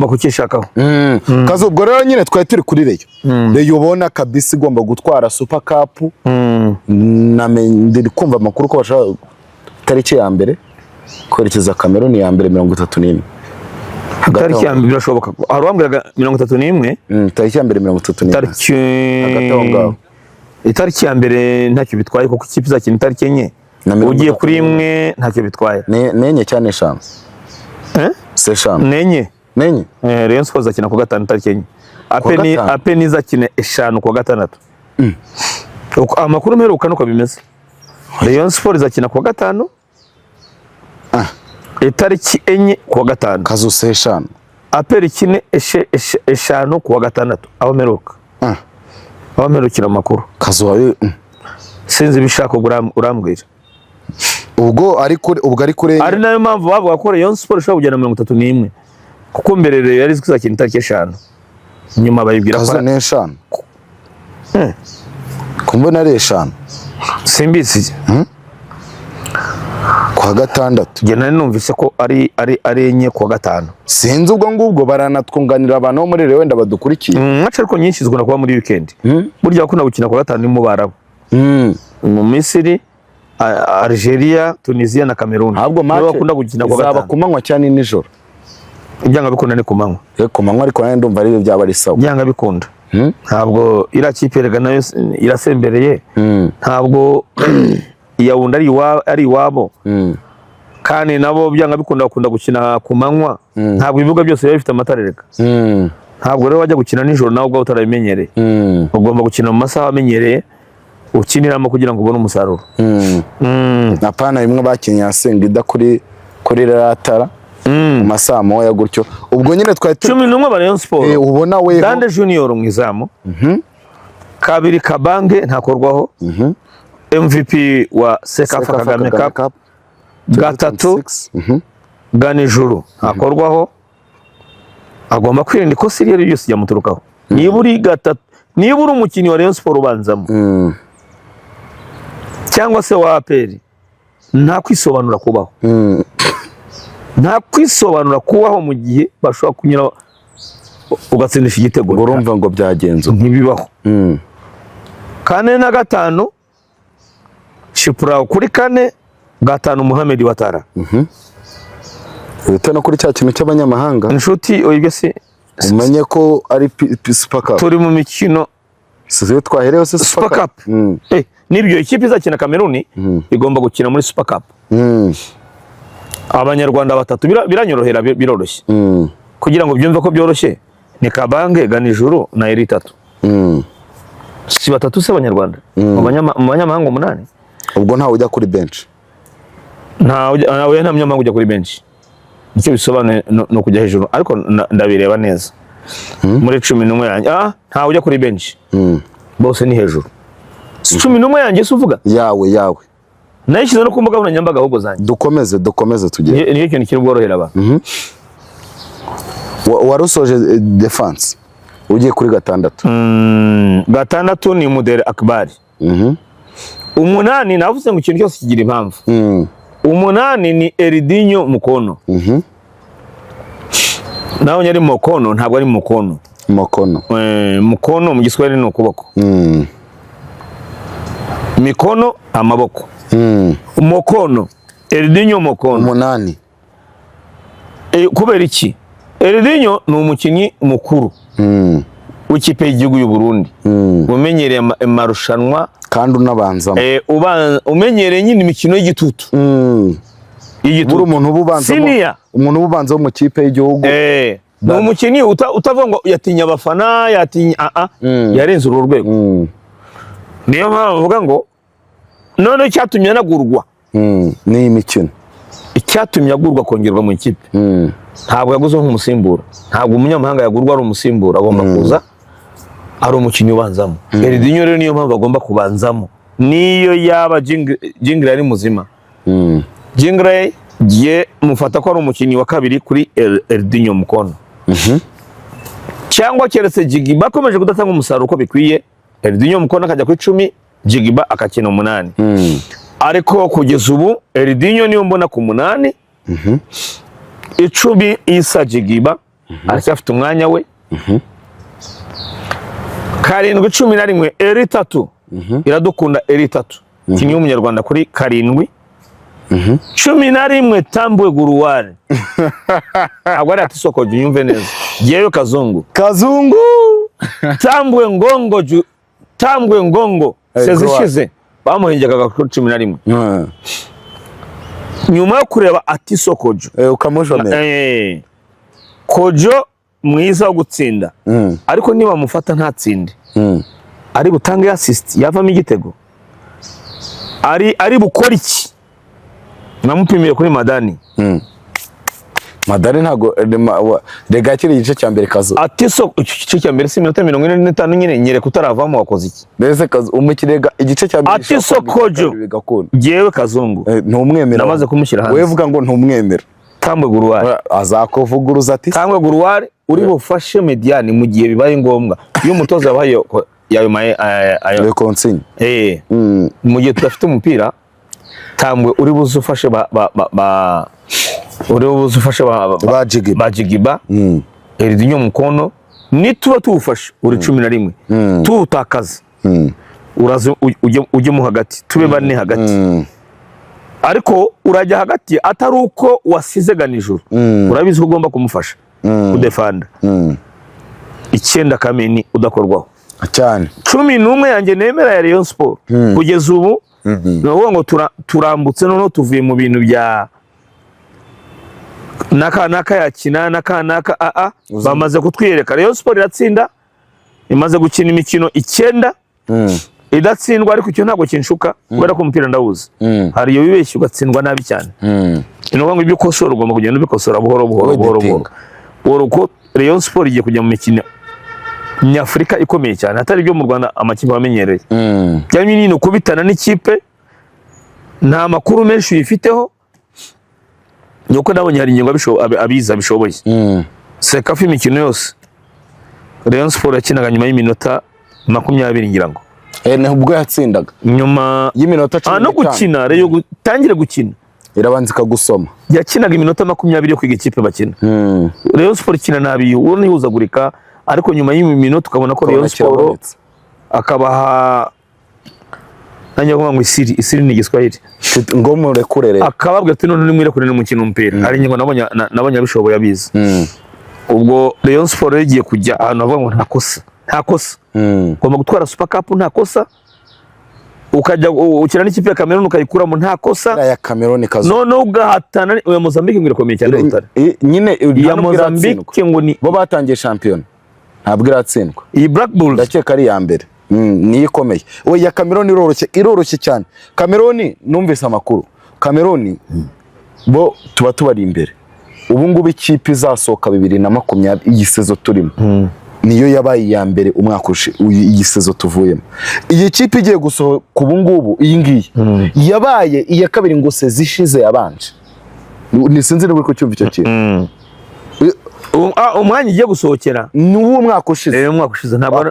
bakukishakaho. Kazo ubwo rero nyine twari turi kuri Rayon. Rayon ubona kabisa igomba gutwara Super Cup. Ndiri kumva amakuru ko bashaka tariki ya mbere kwerekeza Cameroon ya mbere 31. Tariki ya mbere birashoboka. Hari wambwiraga 31. Tariki ya mbere 31. Tariki hagati aho ngaho. Itariki ya mbere ntacyo bitwaye kuko ikipe izakina itariki enye. Ugiye kuri imwe ntacyo bitwaye. Nenye cyane eshanu. Se eshanu. Nenye. Rayon Sports zakina ku gatanu tariki enye. Ape ni zakina eshanu ku gatandatu. Amakuru mperuka nuko bimeze. Rayon Sports zakina ku gatanu. Itariki enye ku gatanu. Kazo se eshanu. Ape ikine eshanu ku gatandatu. Aho mperuka. Aho mperukira amakuru. Kazo wawe sinzi bishaka urambwira. Ubwo ari kure ari nayo mpamvu bavuga ko Rayon Sports ishobora kugena 31 kuko mbere rero yari izakina itariki eshanu nyuma bayibwira ko ari eshanu. Kumbe nari eshanu simbisi kwa gatandatu gena numvise ko ari enye kwa gatanu. Sinzi ubwo ngubwo baranatwunganira abantu bo muri Rayon wenda badukurikiye. Acha ariko nyinshi zikunda kuba muri weekend. Burya ko gukina kwa gatanu ni mu Barabu. Mu Misiri, Algeria, Tunisia na Cameroon. Ahubwo match bakunda gukina kwa gatanu. Zaba kumanywa cyane nijoro. Ibyanga bikunda ni kumanywa. Kumanywa ariko nandi ndumva ari byaba ari sawa. Ibyanga bikunda. Ntabwo ira kipe rega nayo irasembereye. Ntabwo Yaounde ari iwabo. Kandi nabo byanga bikunda gukina kumanywa. Ntabwo ibibuga byose biba bifite amatara rega. Ntabwo rero wajya gukina nijoro nawe ubwo utarabimenyereye. Ugomba gukina mu masaha amenyereye ukiniramo kugira ngo ubone umusaruro. Napana bimwe bakinya Sengida kuri ratara mu masaha moya gutyo. Ubwo nyine twari 11 ba Rayon Sports. Ubona we Dande Junior mu izamu. Kabiri Kabange ntakorwaho. MVP wa Sekafa Kagame Cup. Gatatu Ganijuru ntakorwaho. Agomba kwirinda ko siriye yose yamuturukaho. Niba uri umukinnyi wa Rayon Sports ubanzamo cyangwa se wa APR nta kwisobanura kubaho. Nta kwisobanura kubaho mu gihe bashobora kunyura ugatsindisha igitego. Urumva ngo byagenze ntibibaho. Kane na gatanu Shipra kuri kane gatanu Mohamed Watara. Utana kuri cya kintu cy'abanyamahanga. Inshuti oyibye se umenye ko ari Super Cup. Turi mu mikino sizo twaherewe se Super Cup. Nibyo ikipe izakina Cameroon igomba gukina muri Super Cup. Abanyarwanda batatu biranyorohera biroroshye. Kugira ngo byumve ko byoroshye ni Kabange, Ganijuru na Eritatu. Si batatu se abanyarwanda. Mu banyamahanga 8. Ubwo ntawe ujya kuri bench. Nta munyamahanga ujya kuri bench. Icyo bisobanuye no kujya hejuru ariko ndabireba neza. Muri 11 yanjye ntawe ujya kuri bench. Bose ni hejuru. 11 yanjye suvuga yawe nayishyize no kumbuga nkoranyambaga ahubwo zanjye. Dukomeze tugere. Niyo kintu kiri bworohera abantu. Warusoje defense ugiye kuri gatandatu. Gatandatu ni Mudere Akbari. 8 navuze ngo ikintu cyose kigira impamvu. 8 ni Eridinho Mukono. Naho nyari Mukono ntabwo ari Mukono. Mukono mu Giswahili ni ukuboko. Mikono amaboko. Mukono Eridinho Mukono 8. Kubera iki? Eridinho ni umukinnyi mukuru w'ikipe y'igihugu y'u Burundi. Umenyereye amarushanwa kandi unabanzamo. Umenyereye nyine imikino y'igitutu. Umuntu ububanza mu kipe y'igihugu. Ni umukinnyi utavuga ngo yatinya abafana yarenze uru rwego. Niyo mpamvu bavuga ngo none cyatumye anagurwa ni imikino. Icyatumye agurwa kongerwa mu ikipe ntabwo yaguze nk'umusimbura. Ntabwo umunyamahanga yagurwa ari umusimbura. Agomba kuza ari umukinnyi ubanzamo. Eridinho rero niyo mpamvu agomba kubanzamo. Niyo yaba Jingle ari muzima. Jingle giye mufata ko ari umukinnyi wa kabiri kuri Eridinho Mukono. Cyangwa keretse Jigiba akomeje kudatanga umusaruro uko bikwiye, Eridinho Mukono akajya ku 10, Jigiba akakina 8. Ariko kugeza ubu Eridinho niyo mbona ku 8. 10 Isa Jigiba, aracyafite umwanya we. Karindwi 11 eri 3 Iradukunda eri 3 kimwe umunyarwanda kuri karindwi 11 Tambwe Guruware agwara ati Sokoju yumve neza yewe Kazungu Tambwe Ngongo sezishize bamuhingekaga kuri 11 nyuma yo kureba ati Sokoju ukamujomera Kojo mwiza wo gutsinda ariko niba mufata ntatsinde ari butange assist yavamo igitego ari bukora iki namupimiye kuri Madani Madani ntago rega kiri igice cya mbere Kazo ati igice cya mbere si minota 45 nyine nyere kutaravamo wakoze iki mbese Kazo umukirega igice cya mbere ati Sokojo jewe Kazungu ntumwemera namaze kumushyira hanze wewe vuga ngo ntumwemera Tambwe Guruware azakuvuguruza ati Tambwe Guruware uri bufashe Mediane mu gihe bibaye ngombwa iyo umutoza yabaye ayo consigne mu gihe tudafite umupira Tambwe uri buzufashe ba Jigiba Eridinho Mukono nituba tuwufashe uri 11 tuwutakaza uraza ujye mu hagati tube bane hagati ariko urajya hagati atari uko wasizega nijoro urabizi ko ugomba kumufasha kudefanda 9 Kameni udakorwaho cyane 11 yanjye nemera ya Rayon Sport kugeza ubu no ngo turambutse none tuvuye mu bintu bya naka yakina naka bamaze kutwiyereka Rayon Sport iratsinda imaze gukina imikino 9 idatsindwa ariko icyo ntago kinshuka kubera ko umupira ndawuzi hari iyo bibeshye ugatsindwa nabi cyane ino ngo ibyo kosora ugomba kugenda ubikosora buhoro uko Rayon Sport igiye kujya mu mikino nyafrika ikomeye cyane atari byo mu Rwanda amakipe bamenyereye cyane nyine kubitana n'ikipe nta makuru menshi yifiteho nuko nabonye hari ingingo abiza bishoboye Sekafi imikino yose Rayon Sport yakinaga nyuma y'iminota 20 ngira ngo ubwo yatsindaga nyuma y'iminota 15 no gukina rero gutangire gukina irabanzika gusoma yakinaga iminota 20 yo kwiga ikipe bakina Rayon Sport ikina nabi ubona ihuzagurika ariko nyuma y'iminota tukabona ko Rayon Sport akabaha nanyago ngo isiri ni Giswahili ngo murekurere akababwa ati none nimwire kuri n'umukino umupira ari nyingo nabonye bishoboye abizi ubwo Rayon Sport yagiye kujya ahantu bavuga ngo nta kosa ngomba gutwara Super Cup nta kosa ukajya ukina n'ikipe ya Cameroon ukayikuramo nta kosa ya Cameroon Kazo none ugahatana ya Mozambique ngire komeye cyane utare nyine ya Mozambique ngo ni bo batangiye champion ntabwo iratsindwa iyi Black Bulls ndakeka ari ya mbere ni ikomeye we ya Cameroon iroroshye cyane Cameroon numvise amakuru Cameroon bo tuba tubari imbere ubu ngubu ikipe izasohoka 2020 igisezo turimo niyo yabaye ya mbere umwaka igisezo tuvuyemo iyi kipe igiye gusohoka ubu ngubu iyi ngiyi yabaye iya kabiri ngo sezishize yabanje ni sinzi niba ko cyumva icyo kintu umwanya igiye gusohokera ni uwo mwaka ushize umwaka ushize ntabwo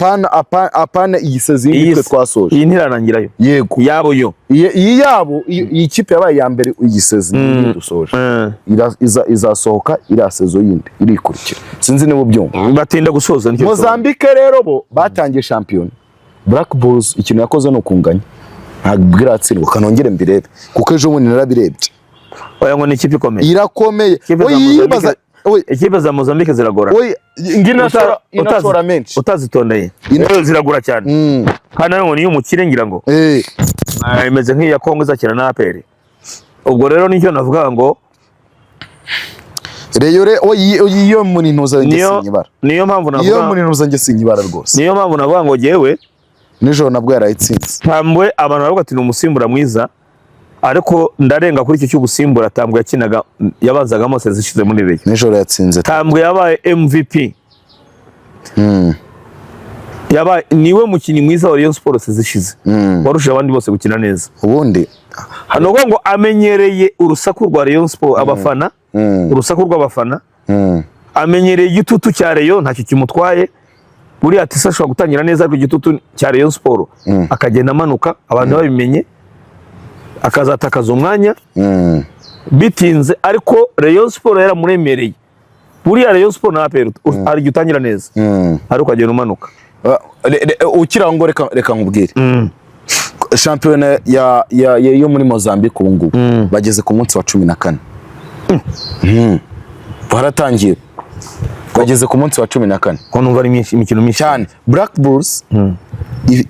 apana igisezi y'itwe twasoje iyi ntirarangirayo yego yabo yo iyi yabo iyi kipe yabaye ya mbere igisezi dusoje izasohoka irasezo yindi irikurikira sinzi niba byumva batinda gusoza nicyo Mozambique rero bo batangiye champion Black Bulls ikintu yakoze no kunganya ntabwo iratsindwa kanongere mbirebe kuko ejo bundi narabirebye oya ngo ni ikipe ikomeye irakomeye ekipe za Mozambique ziragora inatora menshi utazitondeye ziragura cyane kandi nayo niyo umukire ngira ngo imeze nk'iya Kongo izakina na APR ubwo rero nicyo navuga ngo reyore iyo muri ntuza ngesinyibara niyo mpamvu navuga iyo muri ntuza ngesinyibara rwose niyo mpamvu navuga ngo jewe nijoro nabwo yarayitsinze Tambwe abantu baravuga ati ni umusimbura mwiza ariko ndarenga kuri icyo cy'ubusimbura Tambwe yakinaga yabazagamo sezishize muri Rayon nijoro yatsinze Tambwe yabaye MVP yabaye niwe mukinnyi mwiza wa Rayon Sport sezishize warusha abandi bose gukina neza ubundi hano ngo amenyereye urusaku rwa Rayon Sport abafana urusaku rw'abafana amenyereye igitutu cya Rayon ntacyo kimutwaye buri ati sashwa gutangira neza ku gitutu cya Rayon Sport akagenda amanuka abantu babimenye akazatakaza umwanya bitinze ariko Rayon Sport yaramuremereye buriya Rayon Sport na APR ari gutangira neza ari ukagenda umanuka ukira ngo reka nkubwire shampiyona yo muri Mozambique ubu ngubu bageze ku munsi wa 14 baratangiye bageze ku munsi wa 14 ko numva ari imikino myinshi cyane. Black Bulls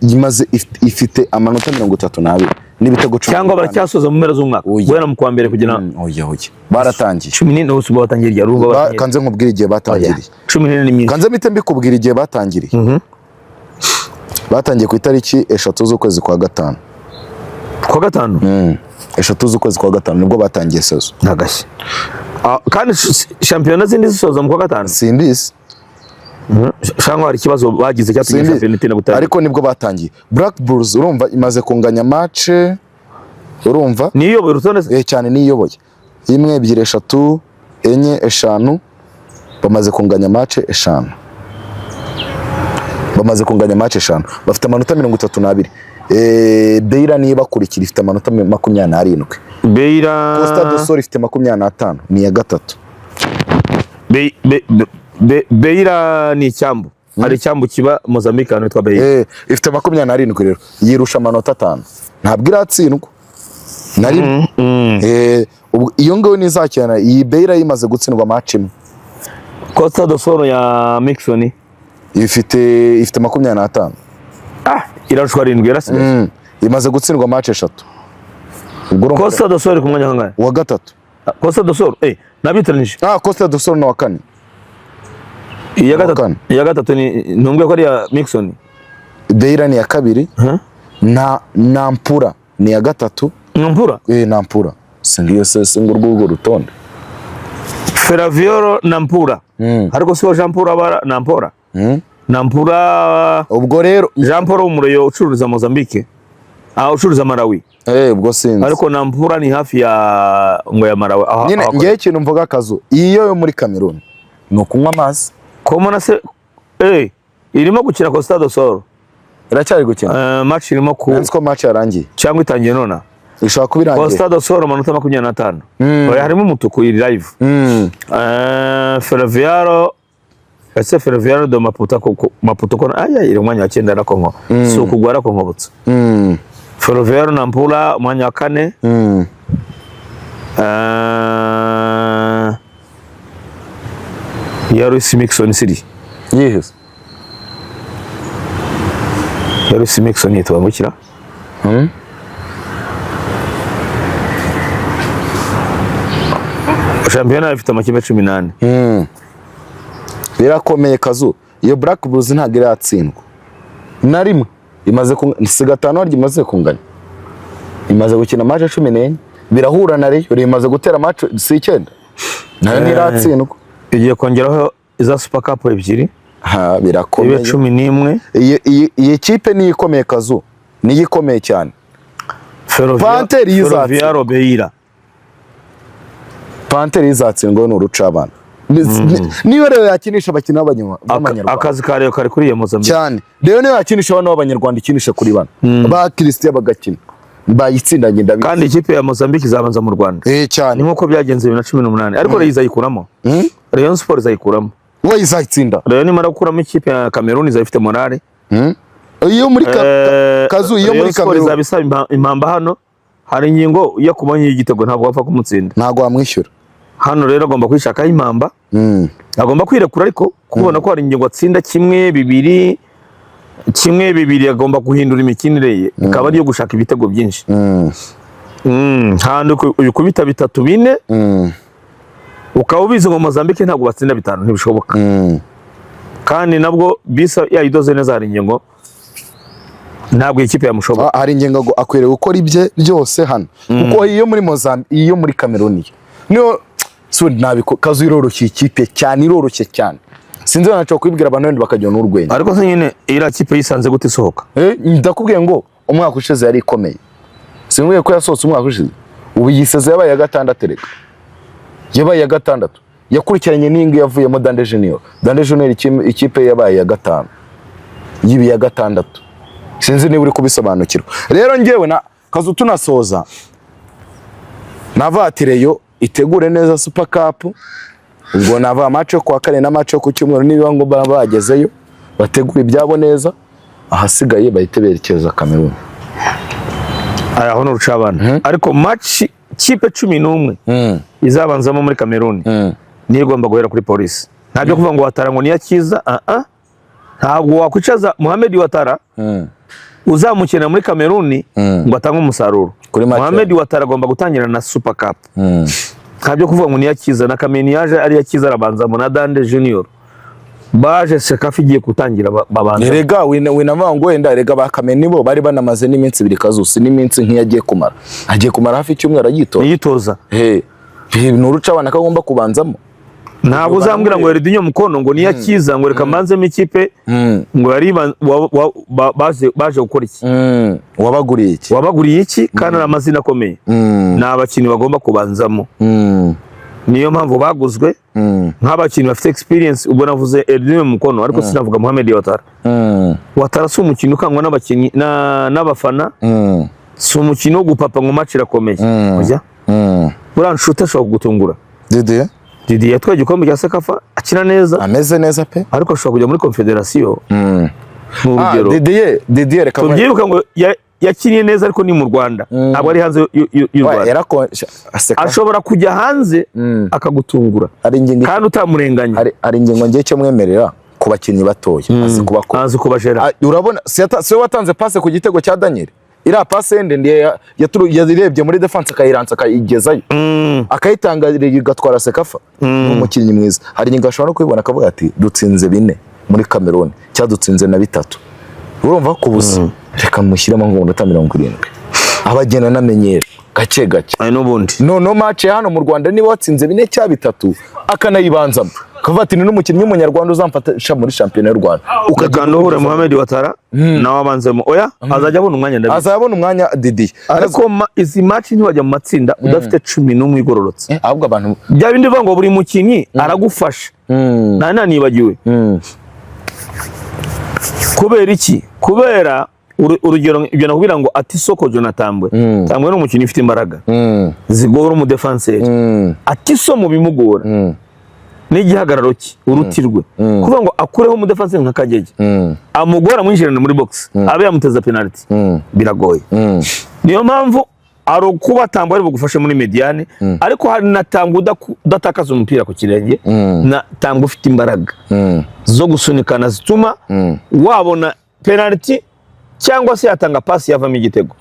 imaze ifite amanota 32 n'ibitego 10 cyangwa baracyasoza mu mpera z'umwaka wera mu kwa mbere kugira oya baratangiye 14 ubu batangiriye ruba kanze nkubwira igihe batangiriye 14 ni myinshi kanze mite mbikubwira igihe batangiriye batangiye ku itariki 3 z'ukwezi kwa gatanu kwa gatanu 3 z'ukwezi kwa gatanu nibwo batangiye sezo nagashye kandi shampiyona zindi zisoza mu kwa gatanu simbizi shangwa hari ikibazo bagize cyatumye shampiyona itina gutanga ariko nibwo batangiye. Black Bulls urumva imaze kunganya match urumva niyoboye urutonde cyane niyoboye 1 2 3 4 5 bamaze kunganya match 5 bafite amanota 32 Beira niba kurikira ifite amanota 27 Beira Costa do Sol ifite 25 ni ya gatatu Beira ni icyambu ari icyambu kiba Mozambique hano yitwa Beira ifite 27 rero yirusha amanota 5 ntabwo iratsindwa na rimwe iyo ngaho nizakirana iyi Beira yimaze gutsindwa match imwe. Costa do Sol ya Mixon ifite 25 irarushwa 7 yarasigaye imaze gutsindwa match 3 Costa do Sol ku mwanya hangaye wa gatatu Costa do Sol nabitranije Costa do Sol no wa kane iya gatatu ni ntumbwe ko ari ya Mixon Beira ni ya kabiri na Nampula ni ya gatatu Nampula singiyo singo rw'urwo rutonde Ferroviario Nampula ariko siho Jean Paul aba Nampula ubwo rero Jean Paul umureyo ucuruza Mozambique ucuruza Malawi ubwo sinzi ariko Nampula ni hafi ya ngo ya Malawi nyine ngiye ikintu mvuga akazu iyo yo muri Cameroon no kunywa amazi komona se irimo gukina Costa do Sol iracyari gukina match irimo ku nsko match yarangiye cyangwa itangiye nona ishaka kubirangiye Costa do Sol amanota 25 harimo umutuku iri live Ferroviario Ferroviario do Maputo ko iri mwanya wa 9 na Kongo so kugwara ko nkobutse Ferroviario Nampula mwanya wa 4 Yarusi Mixon City yes Yarusi Mixon yitwambukira shampiyona ifite amakipe 18 birakomeye kazu iyo Black Bulls ntago iratsindwa na rimwe imaze sigatano imaze kunganya imaze gukina match 14 birahura na Rayon imaze gutera match 9 nayo ntiratsindwa igiye kongeraho iza Super Cup ebyiri birakomeye 11 iyi kipe ni ikomeye kazu ni ikomeye cyane Ferroviario Beira Panther izatsindwa n'urucabana niyo rero yakinisha abakina b'abanyarwanda akazi kareo kari kuri Mozambique cyane rero niyo yakinisha abana b'abanyarwanda ikinisha kuri bana ba Christian bagakina bayitsindanye ndabi kandi ikipe ya Mozambique izabanza mu Rwanda cyane nkuko byagenze 2018 ariko Rayon izayikuramo Rayon Sport izayikuramo we izayitsinda Rayon nimara gukuramo ikipe ya Cameroon izayifite morale iyo muri kazu iyo muri Cameroon izabisaba impamba hano hari ingingo iyo kubonye igitego ntabwo wapfa kumutsinda ntabwo wamwishyura hano rero agomba kwishaka impamba agomba kwirekura ariko kubona ko hari ingingo atsinda kimwe bibiri agomba guhindura imikinire ye ikaba ari yo gushaka ibitego byinshi handi ukubita 3-4 ukaba ubizi ngo Mozambique ntabwo batsinda 5 ntibishoboka kandi nabwo bisa yayidoze neza hari ingingo ntabwo ikipe yamushoboka hari ingingo akwiriye gukora ibye byose hano kuko iyo muri Mozambique iyo muri Cameroon niyo nabiko kazu iroroshye ikipe cyane iroroshye cyane sinzi naco kwibwira abantu bandi bakajya n'urwenya ariko se nyine ira kipe yisanze gute isohoka ndakubwiye ngo umwaka ushize yari ikomeye singuye ko yasohotse umwaka ushize ubu yiseze yabaye ya gatandatu reka yabaye ya gatandatu yakurikiranye n'ingi yavuyemo Dande Junior ikipe yabaye ya gatanu yibi ya gatandatu sinzi niba uri kubisobanukirwa rero ngewe na kazu tunasoza navatireyo itegure neza Super Cup ubwo nava match yo kwa kane na match yo ku cyumweru niba ngo bagezeyo bategura ibyabo neza ahasigaye bahite berekeza Cameroon. Aya hono rucabana ariko match kipe 11 izabanzamo muri Cameroon niyo igomba guhera kuri Police. Ntabyo kuvuga ngo Watara ngo niyakiza ntabwo wakwicaza Mohamed Watara uzamukina muri Cameroon ngo atange umusaruro. Mohamed Watara agomba gutangira na Super Cup. Ntabyo kuvuga ngo niyakiza na Kameni yaje ari yakiza arabanzamo na Dande Junior baje Sekafi igiye gutangira babanza. Erega winavuga ngo wenda erega ba Kameni bo bari banamaze n'iminsi 2 kazusi n'iminsi nkiyagiye kumara. Agiye kumara hafi icyumweru yitoza. Nuruca abana kagomba kubanzamo. Ntabwo uzambwira ngo Erdinho Mukono ngo niyakiza ngo reka manzemo ikipe ngo yari baje gukora iki. Wabaguriye iki kandi amazina akomeye. N'abakinnyi bagomba kubanzamo. Niyo mpamvu baguzwe nk'abakinnyi bafite experience. Ubwo navuze Erdinho Mukono ariko sinavuga Mohamed Watara. Watara si umukinnyi ukangwa n'abakinnyi n'abafana. Si umukinnyi wo gupapa ngo match irakomeye. Oya. Uranshuta ashobora kugutungura. Didier yatwaye igikombe cya Sekafa akina neza. Ameze neza pe. Ariko ashobora kujya muri Confederation. Didier reka tubyibuka ngo yakiniye neza ariko ni mu Rwanda. Ntabwo ari hanze y'u Rwanda. Ashobora kujya hanze akagutungura. Kandi utamurenganya. Ari ingingo ngiye cyo mwemerera ku bakinnyi batoya. Azi kubajera. Urabona se watanze passe ku gitego cya Daniel. Ira passe ndende yarebye muri defense akayiransa akayigezayo. Akayitangirira igatwara Sekafa. Umukinnyi mwiza. Hari ingingo ashobora no kwibona akavuga ati dutsinze 4 muri Cameroon cyadutsinze na 3. Urumva kubusa reka mushyiremo ngo 70. Abagena namenyera gake Ay n'ubundi. No match hano mu Rwanda niba watsinze 4 cya 3 akanayibanzamo. Kavuga ati n'umukinnyi w'umunyarwanda uzamfatisha muri championnat y'u Rwanda. Ukagana uhure Mohamed Watara nawe abanzemo. Oya azajya abona umwanya ndabizi. Azabona umwanya Didi. Ariko izi match ntibajya mu matsinda udafite 11 igororotse. Ahubwo abantu bya bindi bivuga ngo buri mukinnyi aragufasha. Nibagiwe. Kubera iki? Kubera urugero ibyo nakubwira ngo Atisoko Jonathan Tambwe n'umukinnyi ufite imbaraga zigora mu defenseur. Atiso mu bimugora n'igihagararo ki urutirwe kuvuga ngo akureho mu defenseur nka Kagege amugora mwinjirana muri box abe yamuteza penalty biragoye. Niyo mpamvu ari kuba Tambwe ari bugufashe muri mediane ariko hari na Tambwe udatakaza umupira ku kirenge na Tambwe ufite imbaraga zo gusunikana zituma wabona penalty cyangwa se yatanga pasi yavamo igitego.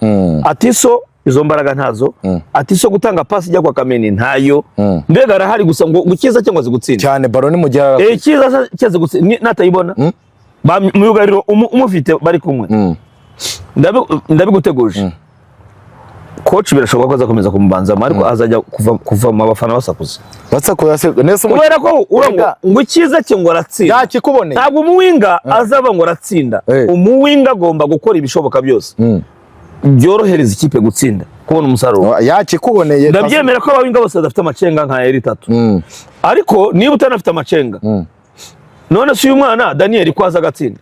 Atiso izo mbaraga ntazo. Atiso gutanga pasi ijya kwa Kameni ntayo. Mbega arahari gusa ngo gukiza cyangwa zigutsinda cyane baro ni mu gihe kiza cyaze gutsinda natayibona mu yugariro umufite bari kumwe. Ndabiguteguje coach birashoboka ko azakomeza kumubanza ariko azajya kuva mu bafana basakuza nese kubera ko urongo ngo ikiza cyo ngo aratsinda yakikubone. Ntabwo umuwinga azaba ngo aratsinda. Umuwinga agomba gukora ibishoboka byose byorohereza ikipe gutsinda kubona umusaruro. Yakikuboneye ndabyemera ko abawinga bose badafite amacenga nka Eri 3 ariko niba utanafite amacenga none si uyu mwana Daniel kwaza gatsinda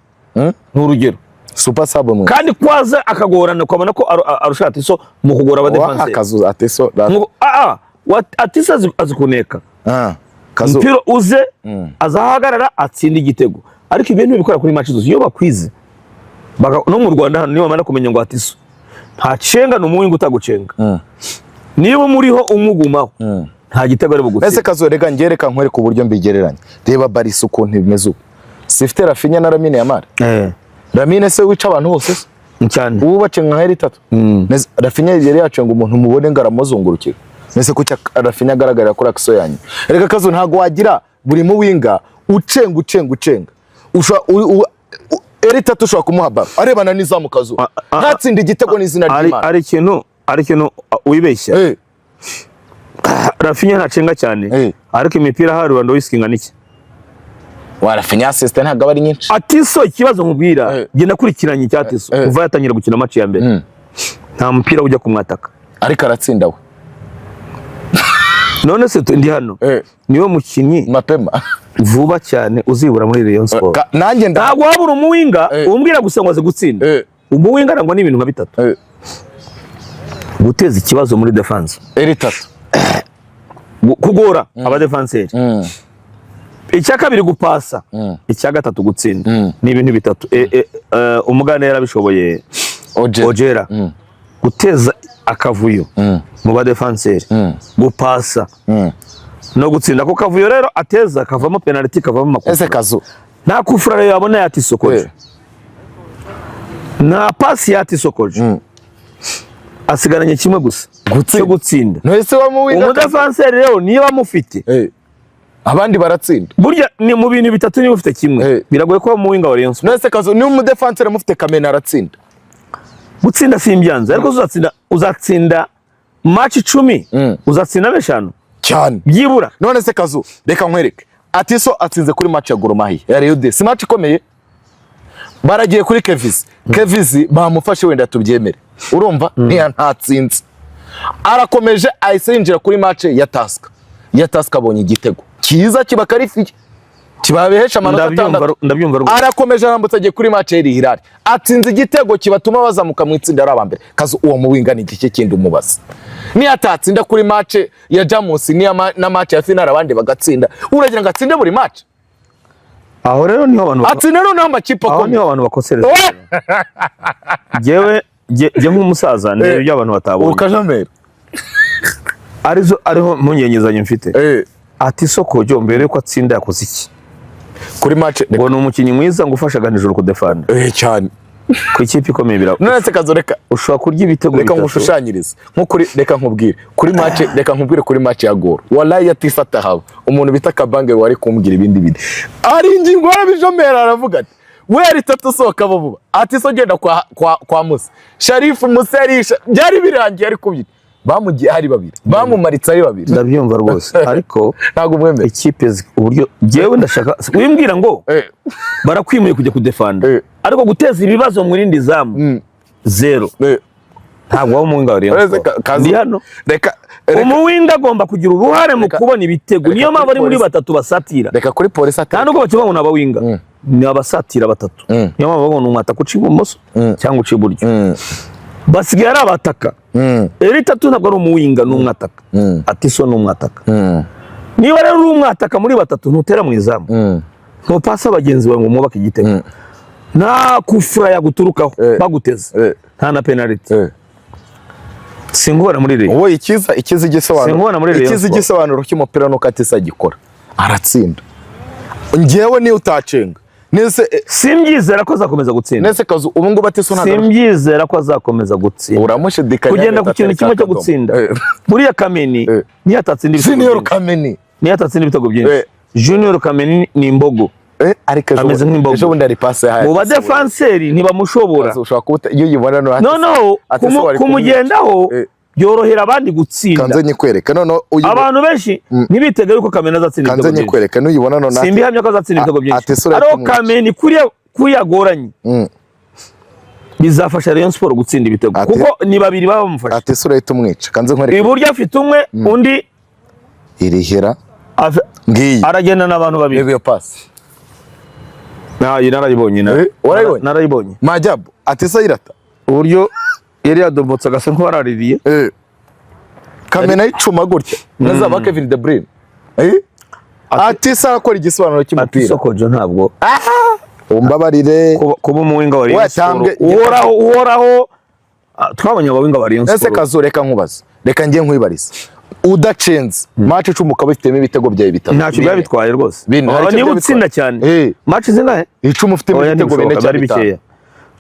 n'urugero super sub mwe kandi kwaza akagorana kwabona ko arusha Atiso mu kugora aba defense. Akazu Atiso Atiso azikuneka mpiro uze azahagarara atsinda igitego ariko ibintu bibikora kuri match zose iyo bakwize no mu Rwanda hano niyo bamana kumenya ngo Atiso nta cenga no muwinga utagucenga niba muriho umugumaho nta gitego ari bugutse. Ese Kazo rega ngereka nkwere ku buryo mbigereranya reba Barisa ukuntu bimeze sifite Rafinha na Lamine Yamal. Lamine se wica abantu bose cyane ubu bacenga Eri 3. Rafinha yari yacenga umuntu mubone ngaramuzungurukira. Nese kucya Rafinha agaragara kuri akso yanyu. Rega Kazo ntago wagira buri mu winga ucenga Eri 3 ushaka kumuha baro arebana n'izamu Kazo ntatsinda igitego n'izina ry'Imana. Ari kintu wibeshya. Rafinha ntacenga cyane ariko imipira hari Rwanda wiskinga niki Rafinha assist ntago bari nyinshi. Atiso ikibazo mubwira genda kurikiranye cyatiso kuva yatangira gukina match ya mbere nta mupira ujya kumwataka ariko aratsinda we. None se ndi hano niwe mukinnyi mapema vuba cyane uzibura muri Rayon Sport. Nanjye ntago wabura umuwinga umbwira gusa ngo aze gutsinda. Umuwinga arangwa n'ibintu nka 3 guteza ikibazo muri defense. Eri 3 kugora aba defenseur icya kabiri gupasa, icya gatatu gutsinda. Ni ibintu bitatu. Umugande yarabishoboye Ojera guteza akavuyo mu ba defenseur, gupasa no gutsinda. Ko kavuyo rero ateza kavamo penalty, kavamo makosa. Ese Kazu nta kufura rero yabona yati Sokoje, nta pasi yati Sokoje, asigaranye kimwe gusa cyo gutsinda. Ntwese wa muwinga umudefenseur rero niba mufite abandi baratsinda. Burya ni mu bintu bitatu niba ufite kimwe biragoye ko muwinga wa Rayon Sport. Ntwese Kazu ni umudefenseur mufite Kamena aratsinda. Gutsinda simbyanza ariko uzatsinda match 10 uzatsinda 5 cyane byibura. None se Kazu reka nkwereke Atiso atsinze kuri match ya Gor Mahia ya Real de, si match ikomeye. Baragiye kuri Kevizi bamufashe wenda tubyemere, urumva ntatsinze. Arakomeje ahise yinjira kuri match ya Taska abonye igitego cyiza kiba karifi kibabehesha amanota 6. Ndabyumva rwose. Arakomeje arambutse agiye kuri match ya Hilal atsinze igitego kibatuma bazamuka mu itsinda ari abambere. Kazu uwo muwinga ni iki kindi umubaza? Ni atatsinda kuri match ya Jamus ni na match ya final abandi bagatsinda, uragira ngo atsinde buri match? Aho rero niho abantu atsinda no namba kipo ko niho abantu bakosereza. Jewe nk'umusaza ndebe ibyo abantu batabonye ukajamera ariho munyenyezanye mfite. Ati Sokoje mbere yuko atsinda yakoze iki kuri match? Ngo ni umukinnyi mwiza ngufashaga nijoro kudefanda cyane ku ikipe ikomeye bira. None se Kazo reka ushobora kurya ibitego reka ngushushanyirize nko kuri reka nkubwire kuri match reka nkubwire kuri match ya Gor wallahi yatifata hawe umuntu bita Kabange wari kumbwira ibindi bindi ari ingingo yarabijomera aravuga ati weri tatu soka vuba ati so genda kwa Musa Sharifu Muserisha byari birangiye ari kubyita bamugiye hari babiri bamumaritse ari babiri. Ndabyumva rwose ariko ntago mwemeye ikipe uburyo jewe ndashaka wimbwira ngo barakwimuye kujya kudefanda ariko guteza ibibazo mu rindi zamu zero. Ntabwo wa muwinga wa Rayon Sport ndi hano. Reka umuwinga agomba kugira uruhare mu kubona ibitego, niyo mpamvu ari muri batatu basatira. Reka kuri Police ati kandi uko bakibona abawinga ni abasatira batatu, niyo mpamvu babona umwataka uca ibumoso cyangwa uca iburyo basigaye ari abataka. Tatu ntabwo ari umuwinga n'umwataka. Atiso n'umwataka. Niba rero uri umwataka muri batatu ntutera mu izamu, ntupasa abagenzi bawe ngo mwubake igitego, nta kufura yaguturukaho baguteze, nta na penalty. Singubona muri Rayon. Wowe ikiza igisobanuro cy'umupira nuko Atisa gikora aratsinda. Ngewe ni utacenga nese simbyizera ko azakomeza gutsinda. Nese Kazu ubu ngo Batiso nta simbyizera ko azakomeza gutsinda. Uramushidikanya kugenda ku kintu kimwe cyo gutsinda. Buriya Kameni ni atatsinda ibitego. Junior Kameni ni atatsinda ibitego byinshi. Junior Kameni ni imbogo. Ameze nk'imbogo. Ejo bundi ari passe haya. Mu ba defenseur ntibamushobora. Ushobora kuba iyo yibona no kumugendaho byorohera abandi gutsinda. Kanze nyikwereka none abantu benshi ntibitega yuko Kameni azatsinda ibitego. Kanze nyikwereka n'uyibona none simbi hamya ko azatsinda ibitego byinshi. Aro Kameni kuyagoranye bizafasha Rayon Sport gutsinda ibitego kuko ni babiri baba bamufasha. Atisa urahita umwica. Kanze nkwereka iburyo afite umwe undi irihera ngiyi aragenda n'abantu babiri. Iyo pass narayibonye narayibonye Majabu Atisa irata uburyo yari yadomotse agasa nk'uwaraririye. Kamena icuma gutya nazaba Kevin De Bruyne. Atisa akora igisobanuro cy'umupira. Ati Sokoje ntabwo umbabarire kuba umuwinga wa Rayon Sport uhoraho twabonye abawinga wa Rayon Sport. Ese Kazu reka nkubaza reka ngiye nkwibariza udacenze match icumuka bifitemo ibitego byawe bitatu ntacyo byaba bitwaye rwose. Niba utsinda cyane match zingahe icuma ufitemo ibitego bine cyane bikeya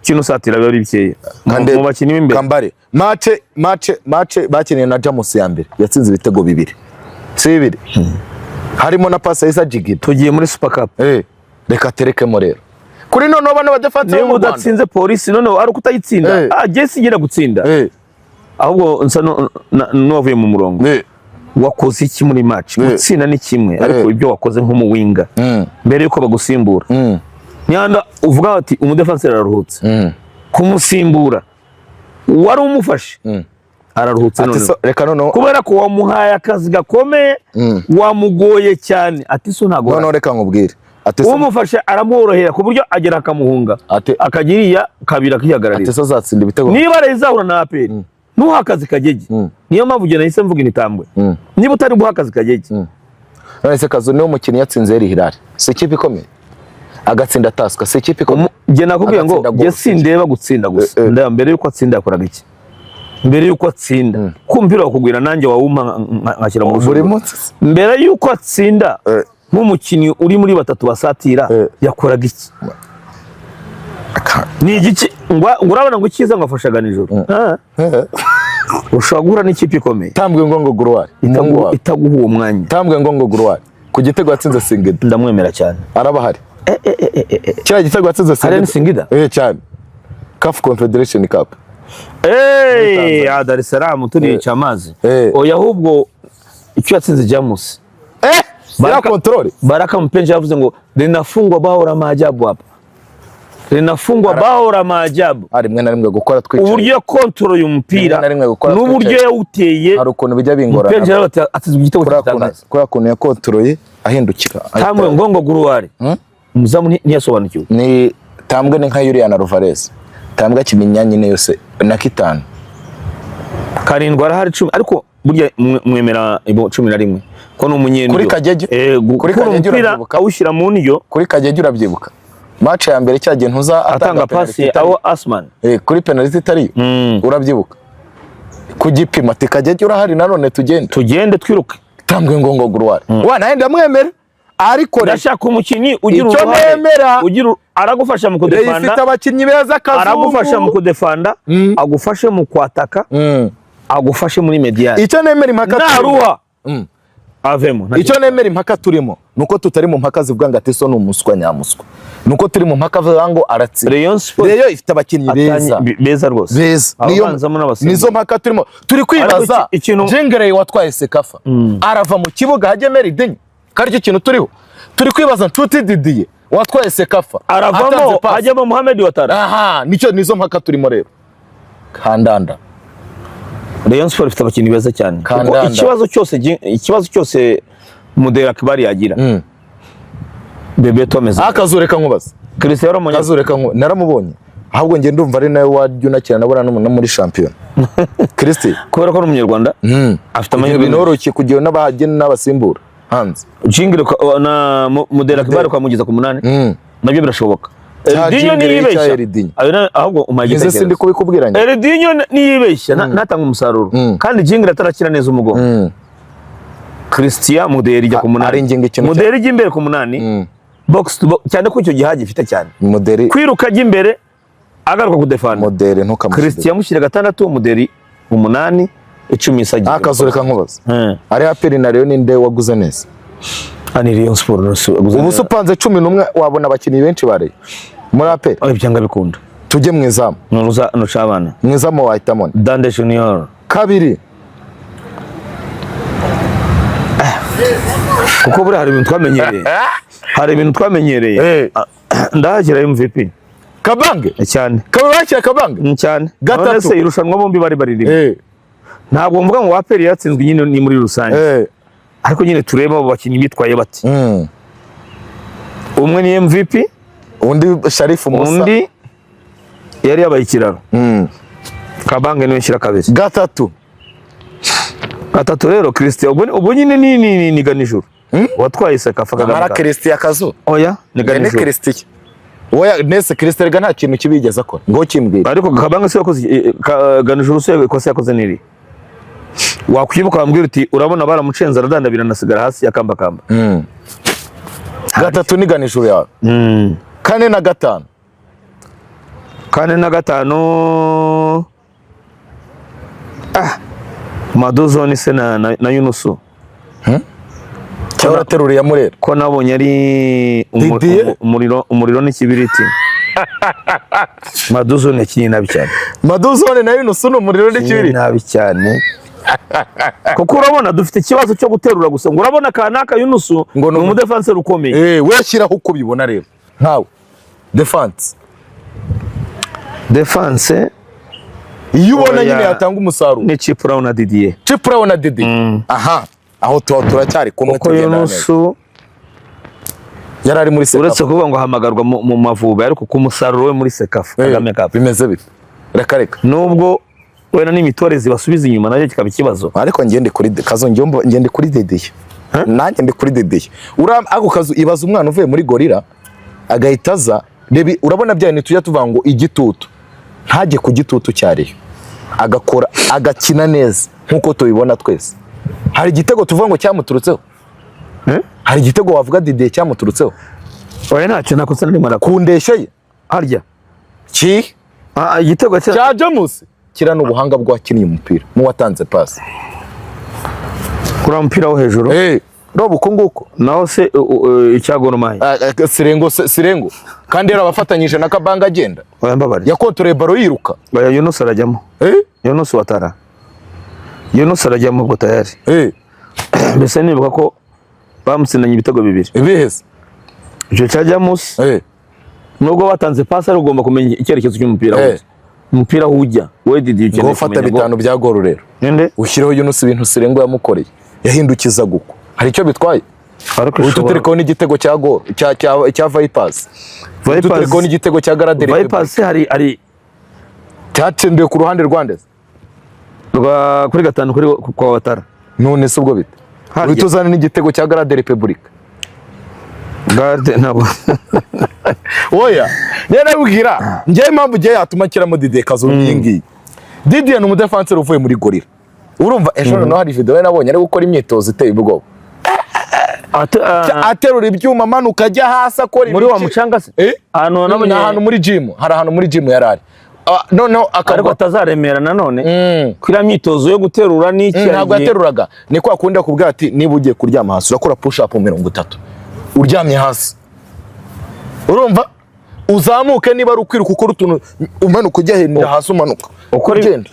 kino satira biba ari bikeya mu bakinnyi b'imbere. Kambare match bakeneye na Jamus ya mbere yatsinze ibitego bibiri si bibiri harimo na pass Isa Jigito. Tugiye muri Super Cup reka terekemo rero kuri none abana badefense mu Rwanda udatsinze Polisi none ari ukutayitsinda Jesse igira gutsinda ahubwo nsa n'uwavuye mu murongo. Wakoze iki muri match? Gutsinda ni kimwe ariko ibyo wakoze nk'umuwinga mbere yuko bagusimbura nyanda uvuga ati umudefenseur araruhutse kumusimbura wari umufashe araruhutse none reka none kubera ko wamuhaye akazi gakomeye wamugoye cyane. Ati so ntago none reka nkubwire umufashe aramworohera ku buryo agera akamuhunga akagiriya kabira kihagararira. Ati so zatsinda ibitego niba rezahura na APR ntuha akazi kagege niyo mpamvu ugena hise mvuga initambwe niba utari guha akazi kagege none se Kazu niwe mukinnyi yatsinze Al Hilal si ikipe ikomeye agatsinda Tusker si ikipe ikomeye je nakubwiye ngo je sindeba gutsinda gusa ndaya mbere yuko atsinda yakoraga iki mbere yuko atsinda kumpira wakugwira nanjye wawuma nkashyira mu buri munsi mbere yuko atsinda nk'umukinnyi uri muri batatu basatira yakoraga iki ni igiki ngurabona ngo ikiza ngafashaga nijoro ushobora n'ikipe ikomeye Tambwe Ngongo Gloire itaguha uwo mwanya Tambwe Ngongo Gloire ku gitego yatsinze Singida ndamwemera cyane arabahari kira gitego yatsinze Singida cyane CAF Confederation Cup Dar es Salaam turi cyamazi oya ahubwo icyo yatsinze Jamus Baraka Mpenja yavuze ngo linafungwa bao la maajabu hapa linafungwa bao la maajabu ari mwe na rimwe gukora twicaye uburyo control y'umupira n'uburyo yawuteye hari ukuntu bijya bingora Mpenja atizwe igitego cy'atangaza kora kuntu ya control ahindukira Tambwe Ngongo Gloire muzamu ntiyasobanukiwe ni Tambwe ni nka Julian Alvarez Tambwe akiminya nyine yose na kitanu karindwi arahari 10 ariko burya mwemera 11 ko n'umunyendo kuri Kageje kuri Kageje urabibuka awushyira mu niryo kuri Kageje urabyibuka match ya mbere cyagiye ntuza atanga pasi aho Asman kuri penalty itari urabyibuka kugipima Kageje urahari nanone tugende twiruke Tambwe Ngongo Gloire wa naye ndamwemera ariko ndashaka umukinnyi ugira ugira aragufasha mu kudefanda ifite abakinnyi beza Kazungu aragufasha mu kudefanda agufashe mu kwataka agufashe muri mediane icyo nemera impaka naruha avemo icyo nemera impaka turimo nuko tutari mu mpaka zivuga ngo atiso n'umuswa nyamuswa nuko turi mu mpaka vuga ngo aratsi Rayon ifite abakinnyi beza rwose nizo mpaka turimo turi kwibaza Jengere watwaye Sekafa arava mu kibuga hajemera idenye karyo kintu turi kwibaza Nshuti Didier watwaye Sekafa aravamo hajemo Mohamed Watara nizo mpaka turimo rero Kandanda Rayon Sport ifite abakinnyi beza cyane ikibazo cyose Mudera Kibari yagira Bebe Tomeze akazureka nkubaza Cristiano Ronaldo akazureka naramubonye ahubwo nge ndumva ari nawe wajyunakira nabona no muri champion Cristi kubera ko n'umunyarwanda afite amahirwe binoroshye kugira n'abahagene n'abasimbura hanze Jingire na Mudera Kibari kwamugeza ku 8 nabyo birashoboka Eridinho niyibeshya ahubwo umageze sindi kubikubwiranye Eridinho niyibeshya natanga umusaruro kandi Jingire atarakira neza umugongo Christian Mudera ijya ku 8 Mudera ijya imbere ku 8 box to box cyane ko icyo gihaje ifite cyane Mudera kwiruka ajya imbere agaruka kudefanda Mudera ntukamushyira Christian mushyira 6 Mudera 8 10 isagiye akazureka nkubaza ari aperi na Rayon ninde waguze neza ani Rayon Sport ubu supanze 11 wabona abakinnyi benshi bare muri aperi byanga bikunda tujye mu izamu no cabana mu izamu wahitamo Dande Junior kabiri kuko buri hari ibintu twamenyereye ndahagira MVP Kabange cyane kabakira Kabange cyane gatatu se irushanwa bombi bari baririmo ntabwo mvuga ngo waperi yatsinzwe nyine ni muri rusange ariko nyine tureba abo bakinnyi bitwaye bati umwe ni MVP undi Sharifu Musa undi yari yabaye ikiraro Kabange niwe shyira kabezi gatatu rero Christian ubu nyine ni ganijuru watwaye Sekafa Kagame ara Christian Kazu oya ni ganijuru Christian oya nese Christian ga nta kintu kibigeza akora ngo kimbwira ariko Kabange se yakoze ganijuru se yakoze niri wakwibuka bambwira uti urabona baramucenza aradandabira nasigara hasi yakamba gatatu ni ganijuru yawe kane na gatanu Madozone se na Yunusu cyora teruriye murera ko nabonye ari umuriro n'ikibiriti Madozone kinyi nabi cyane Madozone na Yunusu n'umuriro n'ikibiriti nabi cyane kuko urabona dufite ikibazo cyo guterura gusa ngo urabona kanaka Yunusu ngo ni umudefense rukomeye we shyiraho uko bibona rero nkawe defense iyo ubona nyine yatanga umusaruro ni Chipra na Didier aha aho turacyari kumwe tugenda Yunusu yarari muri Sekafa uretse kuvuga ngo hamagarwa mu Mavubi ariko ku musaruro we muri Sekafa Kagame Cup bimeze bite reka nubwo wena n'imitore zibasubiza inyuma nayo kikaba ikibazo ariko ngende kuri Kazo ngende kuri Didier nanjye ndi kuri Didier ako kazu ibaza umwana uvuye muri Gorilla agahita aza urabona byane tujya tuvuga ngo igitutu ntajye ku gitutu cyariyo agakora agakina neza nkuko tubibona twese. Hari igitego tuvuga ngo cyamuturutseho hari igitego wavuga Didier cyamuturutseho oya ntacyo nakosa nari mara kundeshe ye harya igitego cya James kira n'ubuhanga bw'abakinnye umupira mu watanze pass kuri umupira wo hejuru robo uko nguko naho se icyagoromaye sirengo kandi yari abafatanyije na Kabanga agenda oyambabari yakontoreye baro yiruka oya Yunus arajyamo Yunus Watara Yunus arajyamo ubwo tayari mbese nibuka ko bamutsinanye ibitego bibiri biheze icyo cya James nubwo batanze pass ari ugomba kumenya icyerekezo cy'umupira umupira ujya we Didier ukeneye gufata bitanu bya goro rero ushyireho Yunus ibintu sirengo yamukoreye yahindukiza guko hari icyo bitwaye ututereko n'igitego cya goro cya Vipers ututereko n'igitego cya Garade Vipers hari cyatsindiwe ku ruhande rwandeze kuri gatanu kuri kwa Watara none se ubwo bite utuzana n'igitego cya Garade Republic Garde nabo oya yarabwira njye impamvu giye yatuma kiramo Didier kazo nyingi Didier ni umudefanseri uvuye muri Gorilla urumva ejo no hari video nabonye ari gukora imyitozo iteye ubwoba aterura ibyuma manuka ajya hasi akora muri wa mucanga se ahantu nabonye ahantu muri gym hari ahantu muri gym yarari noneho ariko atazaremera nanone kwira myitozo yo guterura n'iki ntabwo yateruraga ni kwa kundi akubwira ati niba ugiye kuryama hasi urakora push up 30 uryamye hasi urumva uzamuke niba ari ukwiruka ukora utuntu umanuka ujya henda hasi umanuka ugenda